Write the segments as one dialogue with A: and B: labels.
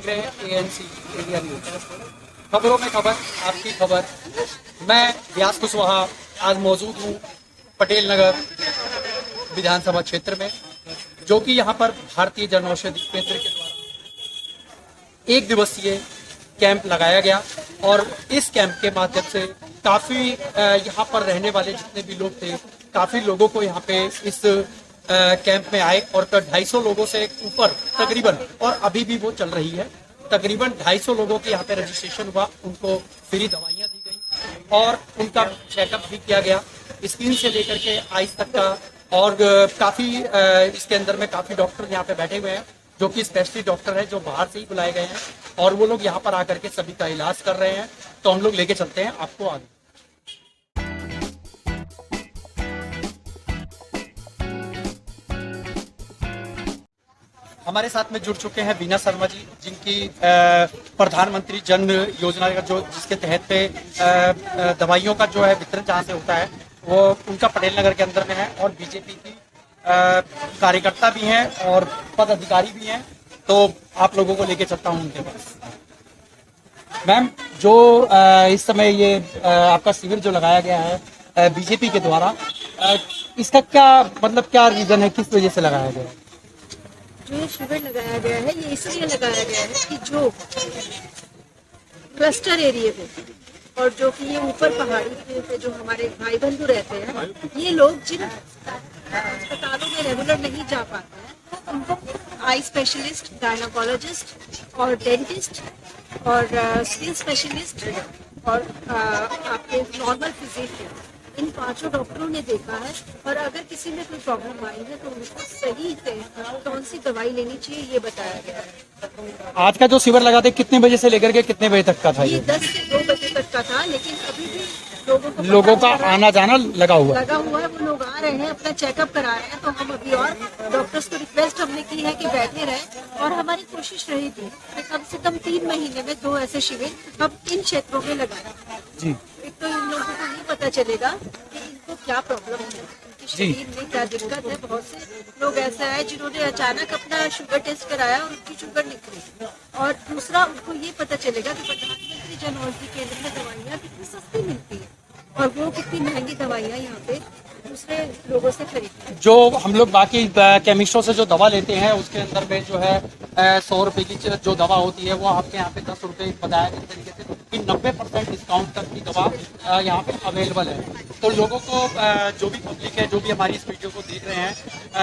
A: देख रहे हैं एएनसी इंडिया न्यूज। खबरों में खबर, आपकी खबर। मैं व्यास कुशवाहा आज मौजूद हूँ पटेल नगर विधानसभा क्षेत्र में, जो कि यहाँ पर भारतीय जन औषधि केंद्र के द्वारा एक दिवसीय कैंप लगाया गया। और इस कैंप के माध्यम से काफ़ी यहाँ पर रहने वाले जितने भी लोग थे, काफ़ी लोगों को यहाँ पे इस कैंप में आए और 250 लोगों से ऊपर तकरीबन, और अभी भी वो चल रही है, तकरीबन 250 लोगों के यहाँ पे रजिस्ट्रेशन हुआ। उनको फ्री दवाइयाँ दी गई और उनका चेकअप भी किया गया, स्किन से लेकर के आइस तक का। और काफ़ी इसके अंदर में काफ़ी डॉक्टर यहाँ पे बैठे हुए हैं, जो कि स्पेशलिस्ट डॉक्टर हैं, जो बाहर से ही बुलाए गए हैं, और वो लोग यहाँ पर आकर के सभी का इलाज कर रहे हैं। तो हम लोग लेके चलते हैं आपको आगे। हमारे साथ में जुड़ चुके हैं बीना शर्मा जी, जिनकी प्रधानमंत्री जन योजना का जो जिसके तहत पे दवाइयों का जो है वितरण जहाँ से होता है, वो उनका पटेल नगर के अंदर में है। और बीजेपी की कार्यकर्ता भी हैं और पदाधिकारी भी हैं, तो आप लोगों को लेके चलता हूँ उनके पास। मैम, जो इस समय ये आपका शिविर जो लगाया गया है बीजेपी के द्वारा, इसका क्या मतलब, क्या रीजन है, किस वजह से लगाया गया है?
B: जो ये शिविर लगाया गया है, ये इसलिए लगाया गया है कि जो क्लस्टर एरिया में और जो कि ये ऊपर पहाड़ी पे जो हमारे भाई बंधु रहते हैं, ये लोग जिन अस्पतालों में रेगुलर नहीं जा पाते हैं, उनको आई स्पेशलिस्ट, गायनोकोलॉजिस्ट और डेंटिस्ट और स्किन स्पेशलिस्ट और आपके नॉर्मल फिजिशियन, इन 5 डॉक्टरों ने देखा है। और अगर किसी में कोई प्रॉब्लम आई है तो उनको सही से कौन सी दवाई लेनी चाहिए, ये बताया गया है।
A: आज का जो शिविर लगाते कितने बजे से लेकर के कितने बजे तक का था?
B: ये 10 से 2 बजे तक का था, लेकिन अभी भी
A: लोगों का आना जाना लगा हुआ
B: है। वो लोग आ रहे हैं, अपना चेकअप करा रहे हैं। तो हम अभी और डॉक्टर्स को रिक्वेस्ट हमने की है कि बैठे रहे, और हमारी कोशिश रहेगी कि कम से कम 3 महीने में 2 ऐसे शिविर हम इन क्षेत्रों में लगाएं जी। एक तो इन लोगों को नहीं पता चलेगा कि इनको क्या प्रॉब्लम है, इनके शरीर में क्या दिक्कत है। बहुत से लोग ऐसा है जिन्होंने अचानक अपना शुगर टेस्ट कराया और उनकी शुगर निकली। और दूसरा, उनको ये पता चलेगा कि प्रधानमंत्री जन औषधि केंद्र में दवाइयाँ कितनी सस्ती मिलती है और वो कितनी महंगी दवाइयाँ यहाँ पे दूसरे लोगों से खरीदते हैं।
A: जो हम लोग बाकी केमिस्टों से जो दवा लेते हैं, उसके अंदर में जो है 100 रुपए की जो दवा होती है, वो आपके यहाँ पे 10 रुपए बताया इस तरीके से कि 90% डिस्काउंट तक की दवा यहाँ पे अवेलेबल है। तो लोगों को, जो भी पब्लिक है, जो भी हमारी इस वीडियो को देख रहे हैं,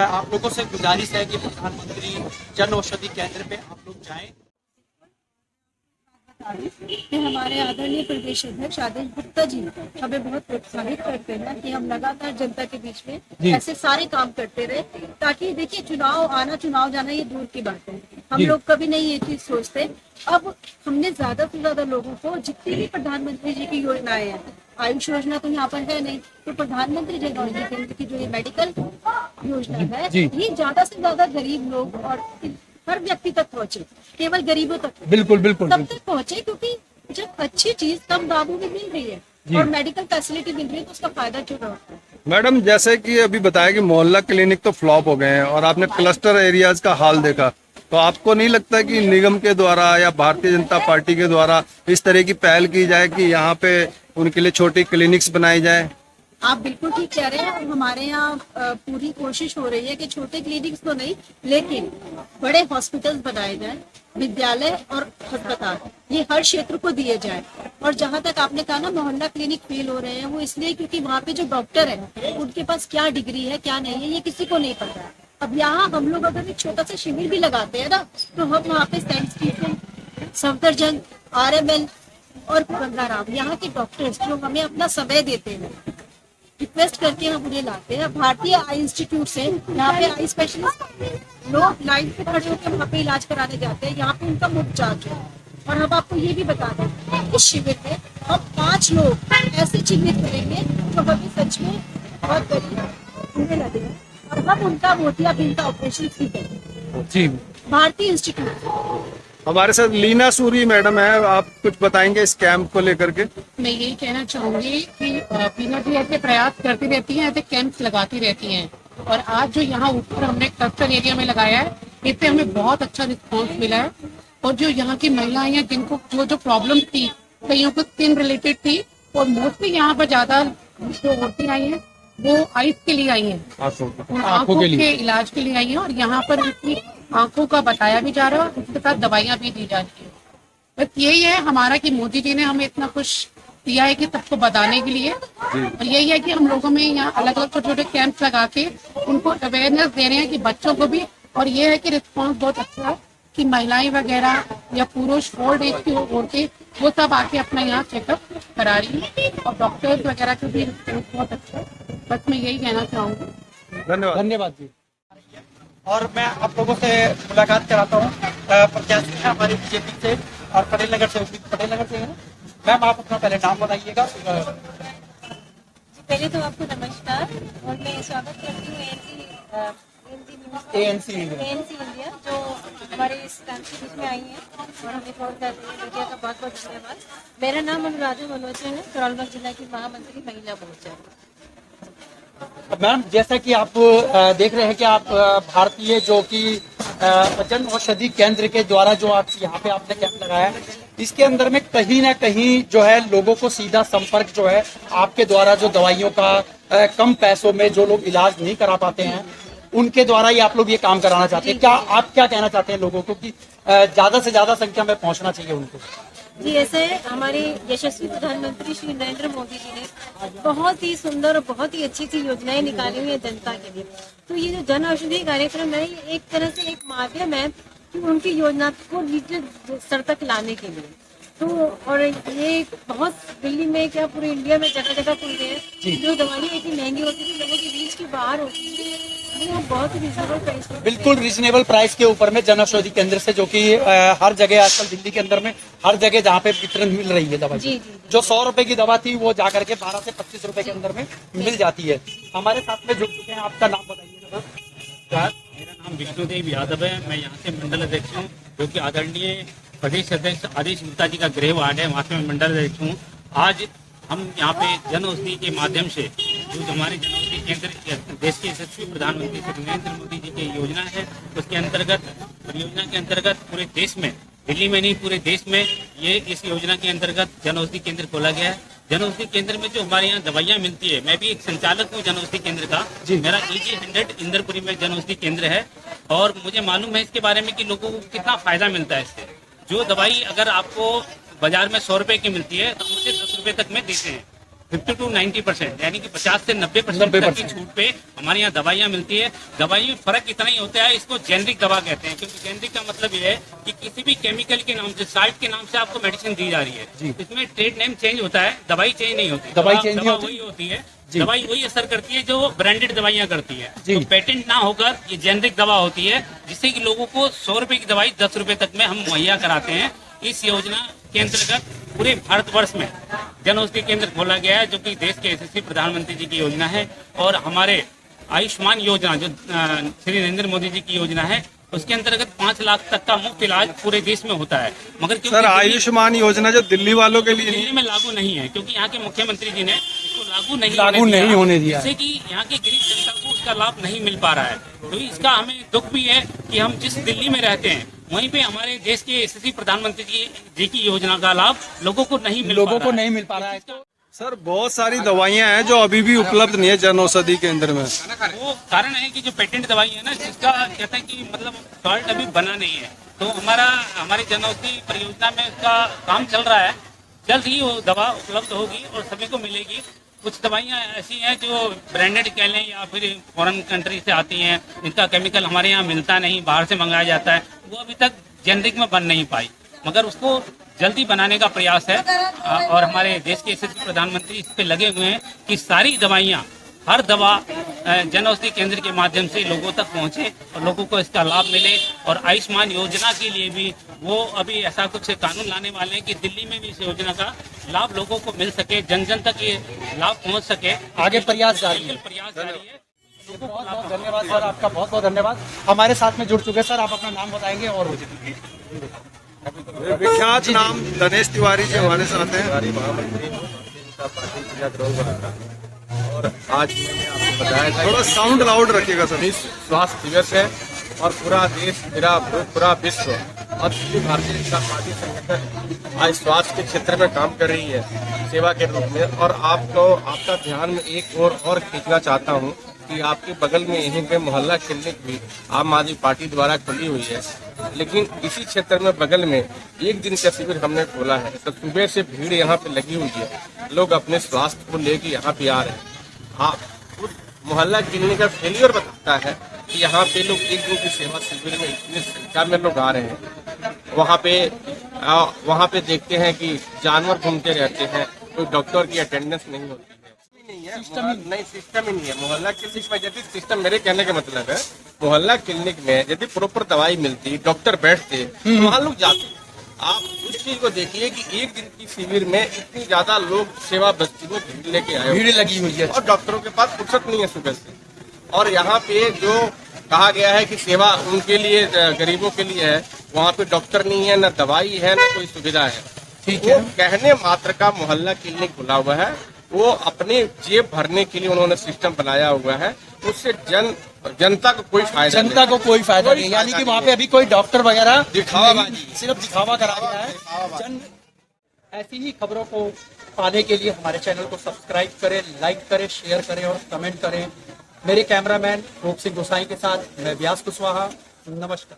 A: आप लोगों से गुजारिश है कि प्रधानमंत्री जन औषधि केंद्र पे आप लोग जाएं।
B: हमारे आदरणीय प्रदेश अध्यक्ष आदेश गुप्ता जी हमें बहुत प्रोत्साहित करते हैं कि हम लगातार जनता के बीच में ऐसे सारे काम करते रहे, ताकि देखिए चुनाव आना, चुनाव जाना ये दूर की बात है। हम लोग कभी नहीं ये चीज सोचते। अब हमने ज्यादा से ज्यादा लोगों को, जितनी भी प्रधानमंत्री जी की योजनाएं हैं, आयुष योजना तो यहाँ पर है नहीं, तो प्रधानमंत्री जन औषधि केंद्र की जो ये मेडिकल योजना है, ये ज्यादा से ज्यादा गरीब लोग और हर व्यक्ति तक पहुँचे, केवल गरीबों तक
A: बिल्कुल बिल्कुल
B: तब तक पहुँचे, क्योंकि जब अच्छी चीज कम दामों में मिल रही है और मेडिकल फैसिलिटी मिल रही है तो उसका फायदा क्यों ना होता है।
C: मैडम, जैसे कि अभी बताया कि मोहल्ला क्लिनिक तो फ्लॉप हो गए हैं और आपने क्लस्टर एरियाज का हाल देखा, तो आपको नहीं लगता कि निगम के द्वारा या भारतीय जनता पार्टी के द्वारा इस तरह की पहल की जाए कि यहाँ पे उनके लिए छोटी क्लिनिक्स बनाई जाए?
B: आप बिल्कुल ठीक कह रहे हैं। हमारे यहाँ पूरी कोशिश हो रही है कि छोटे क्लिनिक्स तो नहीं, लेकिन बड़े हॉस्पिटल्स बनाए जाएं, विद्यालय और अस्पताल ये हर क्षेत्र को दिए जाए। और जहाँ तक आपने कहा ना मोहल्ला क्लिनिक फेल हो रहे हैं, वो इसलिए क्योंकि वहाँ पे जो डॉक्टर है उनके पास क्या डिग्री है क्या नहीं है ये किसी को नहीं पता है। अब यहाँ हम लोग अगर एक छोटा सा शिविर भी लगाते हैं ना, तो हम वहाँ पे सेंट स्टीफन, सफदरजंग, RML और गंगाराम यहाँ के डॉक्टर्स जो हमें अपना समय देते हैं, रिक्वेस्ट करके हम उन्हें लाते हैं। भारतीय आई इंस्टीट्यूट से यहाँ पे आई स्पेशलिस्ट लोग लाइन पे खड़े होकर वहाँ पे इलाज कराने जाते हैं, यहाँ पे उनका मुफ्त चार्ज है। और हम आपको ये भी बता दें, इस शिविर में हम 5 लोग ऐसे चिन्हित करेंगे जो हमें सच में बहुत गरीब उन्हें लगे और हम उनका मोतियाबिंद का ऑपरेशन फ्री करेंगे जी। भारतीय इंस्टीट्यूट
C: हमारे साथ लीना सूरी मैडम है, आप कुछ बताएंगे इस कैंप को लेकर के?
D: मैं यही कहना चाहूंगी कि पीना जी ऐसे प्रयास करती रहती हैं, ऐसे कैंप्स लगाती रहती हैं। और आज जो यहाँ ऊपर हमने क्लस्टर एरिया में लगाया है, इससे हमें बहुत अच्छा रिस्पॉन्स मिला है। और जो यहाँ की महिलाएं हैं जिनको जो प्रॉब्लम थी, कईयों को स्किन रिलेटेड थी, और मोस्टली यहाँ पर ज्यादा जो औरतें आई हैं वो आइस के लिए आई हैं, और आंखों के इलाज के लिए आई हैं, और यहाँ पर उनकी आंखों का बताया भी जा रहा है और उसके साथ दवाइयाँ भी दी जा रही है। बस यही है हमारा कि मोदी जी ने हमें इतना कुछ दिया है कि सबको बताने के लिए, और यही है कि हम लोगों में यहाँ अलग अलग छोटे छोटे कैंप लगा के उनको अवेयरनेस दे रहे हैं कि बच्चों को भी, और ये है कि रिस्पॉन्स बहुत अच्छा है कि महिलाएं वगैरह या पुरुष ओल्ड एज की औरतें वो सब आके अपना यहाँ चेकअप करा रही है, और डॉक्टर्स वगैरह का भी रिस्पॉन्स बहुत अच्छा है। बस मैं यही कहना चाहूँगी।
C: धन्यवाद।
A: धन्यवाद जी। और मैं आप लोगों से मुलाकात कराता हूँ, प्रत्याशी है हमारे बीजेपी से और पटेल नगर से है। मैम आप अपना पहले नाम बताइएगा।
E: पहले तो आपको नमस्कार, और मैं स्वागत करती हूँ
A: ANC
E: इंडिया जो हमारे इस कैंप के बीच में आई है, और हमें कॉल कर रही है। मीडिया का बहुत बहुत धन्यवाद। मेरा नाम अनुराधा मनोजन है, करौलबाग जिला की महामंत्री महिला मोर्चा।
A: मैम जैसा कि आप देख रहे हैं कि आप भारतीय जो कि जन औषधि केंद्र के द्वारा जो आप यहाँ पे आपने कैंप लगाया है, इसके अंदर में कहीं ना कहीं जो है लोगों को सीधा संपर्क जो है आपके द्वारा जो दवाइयों का कम पैसों में जो लोग इलाज नहीं करा पाते हैं उनके द्वारा ही आप लोग ये काम कराना चाहते हैं। क्या आप क्या कहना चाहते हैं लोगों को कि ज्यादा से ज्यादा संख्या में पहुंचना चाहिए उनको?
E: जी, ऐसे हमारे यशस्वी प्रधानमंत्री श्री नरेंद्र मोदी जी ने बहुत ही सुंदर और बहुत ही अच्छी अच्छी योजनाएं निकाली हुई है जनता के लिए। तो ये जो जन औषधि कार्यक्रम है, ये एक तरह से एक माध्यम है कि उनकी योजना को निचले स्तर तक लाने के लिए। तो और ये बहुत दिल्ली में क्या पूरे इंडिया में जगह जगह खुल गए हैं। जो दवाइयाँ इतनी महंगी होती थी, लोगों की रीच के बाहर होती थी, वो बहुत ही रिजनेबल प्राइस पे,
A: बिल्कुल रिजनेबल प्राइस के ऊपर में जन औषधि केंद्र से, जो कि हर जगह आजकल दिल्ली के अंदर में हर जगह जहाँ पे वितरण मिल रही है दवा, जो 100 रुपए की दवा थी वो जाकर के 12 से 25 रुपए के अंदर में मिल जाती है। हमारे साथ में जुड़ चुके हैं, आपका नाम बताइएगा।
F: मेरा नाम विष्णुदेव यादव है, मैं यहाँ से मंडल अध्यक्ष हूँ, जो कि आदरणीय प्रदेश अध्यक्ष आदेश गुप्ता जी का गृह वार्ड है, वहाँ से मैं मंडल अध्यक्ष हूँ। आज हम यहाँ पे जन औषधि के माध्यम से जो हमारे जन औषधि केंद्र देश के यशस्वी प्रधानमंत्री श्री नरेंद्र मोदी जी की योजना है, उसके अंतर्गत परियोजना के अंतर्गत पूरे देश में, दिल्ली में नहीं पूरे देश में ये इस योजना के अंतर्गत जन औषधि केंद्र खोला गया है। जन औषधि केंद्र में जो हमारे यहाँ दवाइयाँ मिलती है, मैं भी एक संचालक हूँ जन औषधि केंद्र का। मेरा EG100 इंदरपुरी में जन औषधि केंद्र है, और मुझे मालूम है इसके बारे में कि लोगों को कितना फायदा मिलता है इससे। जो दवाई अगर आपको बाजार में 100 रुपए की मिलती है, तो मुझे 10 रुपए तक में देते हैं। 50 to 90%, यानी कि 50 से 90% तक की छूट पे हमारे यहाँ दवाइयाँ मिलती है। दवाई में फर्क इतना ही होता है, इसको जेनरिक दवा कहते हैं, क्योंकि जेनरिक का मतलब ये है कि किसी भी केमिकल के नाम से, साल्ट के नाम से आपको मेडिसिन दी जा रही है। इसमें ट्रेड नेम चेंज होता है, दवाई चेंज नहीं होती। दवाई वही होती है, दवाई वही असर करती है जो ब्रांडेड दवाइयाँ करती है। तो पेटेंट ना होकर ये जेनरिक दवा होती है, जिससे कि लोगों को 100 रुपए की दवाई 10 रुपए तक में हम मुहैया कराते हैं। इस योजना के अंतर्गत पूरे भारतवर्ष में जन औषधि केंद्र खोला गया है, जो कि देश के यशस्वी प्रधानमंत्री जी की योजना है। और हमारे आयुष्मान योजना जो श्री नरेंद्र मोदी जी की योजना है, उसके अंतर्गत 5 लाख तक का मुफ्त इलाज पूरे देश में होता है। मगर
C: सर आयुष्मान योजना जो दिल्ली वालों के लिए
F: दिल्ली में लागू नहीं है, क्योंकि यहाँ के मुख्यमंत्री जी ने इसको लागू नहीं
A: होने दिया,
F: जिससे कि यहाँ की गरीब जनता को उसका लाभ नहीं मिल पा रहा है। तो इसका हमें दुख भी है कि हम जिस दिल्ली में रहते हैं, वहीं पे हमारे देश के यशस्वी प्रधानमंत्री जी की योजना का लाभ लोगों को नहीं मिल पा रहा है।
C: सर बहुत सारी दवाइयाँ हैं जो अभी भी उपलब्ध नहीं है जन औषधि केंद्र में।
F: वो कारण है कि जो पेटेंट दवाई है ना, जिसका कहते हैं कि मतलब सॉल्ट अभी बना नहीं है, तो हमारी जन औषधि परियोजना में उसका काम चल रहा है। जल्द ही वो दवा उपलब्ध होगी और सभी को मिलेगी। कुछ दवाइयाँ ऐसी हैं जो ब्रांडेड कह लें या फिर फॉरेन कंट्री से आती हैं, जिनका केमिकल हमारे यहाँ मिलता नहीं, बाहर से मंगाया जाता है, वो अभी तक जेनरिक में बन नहीं पाई, मगर उसको जल्दी बनाने का प्रयास है। और हमारे देश के यशस्वी प्रधानमंत्री इस पे लगे हुए हैं कि सारी दवाइयाँ, हर दवा जन औषधि केंद्र के माध्यम से लोगों तक पहुंचे और लोगों को इसका लाभ मिले। और आयुष्मान योजना के लिए भी वो अभी ऐसा कुछ कानून लाने वाले हैं कि दिल्ली में भी इस योजना का लाभ लोगों को मिल सके, जन जन तक ये लाभ पहुंच सके।
A: आगे प्रयास जारी है। बहुत बहुत धन्यवाद सर, आपका बहुत बहुत धन्यवाद। हमारे साथ में जुड़ चुके सर, आप अपना नाम बताएंगे। और
C: विख्यात नाम दिनेश तिवारी जी हमारे साथ हैं।
G: और आज मैंने आपको बताया
C: थोड़ा साउंड लाउड रखिएगा सर।
G: स्वास्थ्य दिवस है और पूरा देश, पूरा विश्व और पूरी भारतीय जनता पार्टी संगठन आज स्वास्थ्य के क्षेत्र में काम कर रही है सेवा के रूप में। और आपका ध्यान में एक और खींचना चाहता हूँ कि आपके बगल में यहीं पे मोहल्ला क्लिनिक भी आम आदमी पार्टी द्वारा खुली हुई है, लेकिन इसी क्षेत्र में बगल में एक दिन का शिविर हमने खोला है। तो सुबह से भीड़ यहाँ पे लगी हुई है, लोग अपने स्वास्थ्य को लेके यहाँ पे आ रहे हैं। उस मोहल्ला क्लिनिक का फेलियर बताता है कि यहाँ पे लोग एक दिन की सेवा शिविर में इतनी संख्या में लोग आ रहे हैं। वहाँ पे देखते हैं कि जानवर घूमते रहते हैं, कोई डॉक्टर की अटेंडेंस नहीं होती है। सिस्टम ही नहीं है मोहल्ला क्लिनिक में। यदि सिस्टम, मेरे कहने का मतलब है, मोहल्ला क्लिनिक में यदि प्रॉपर दवाई मिलती, डॉक्टर बैठते तो वहाँ लोग जाते। आप उस चीज को देखिए कि एक दिन की शिविर में इतनी ज्यादा लोग सेवा बस्ती में भीड़ लेके आए,
A: भीड़ लगी हुई है
G: और डॉक्टरों के पास फुर्सत नहीं है सुबह से। और यहाँ पे जो कहा गया है कि सेवा उनके लिए, गरीबों के लिए है, वहाँ पे डॉक्टर नहीं है, न दवाई है, न कोई सुविधा है।
A: ठीक है,
G: कहने मात्र का मोहल्ला क्लिनिक खुला हुआ है, वो अपने जेब भरने के लिए उन्होंने सिस्टम बनाया हुआ है। उससे जनता को कोई फायदा
A: जनता को कोई फायदा नहीं, यानी कि वहाँ पे अभी कोई डॉक्टर वगैरह
G: दिखावाबाजी,
A: सिर्फ दिखावा करा गया है। ऐसी ही खबरों को पाने के लिए हमारे चैनल को सब्सक्राइब करें, लाइक करें, शेयर करें और कमेंट करें। मेरे कैमरामैन रूप सिंह गोसाई के साथ मैं व्यास कुशवाहा, नमस्कार।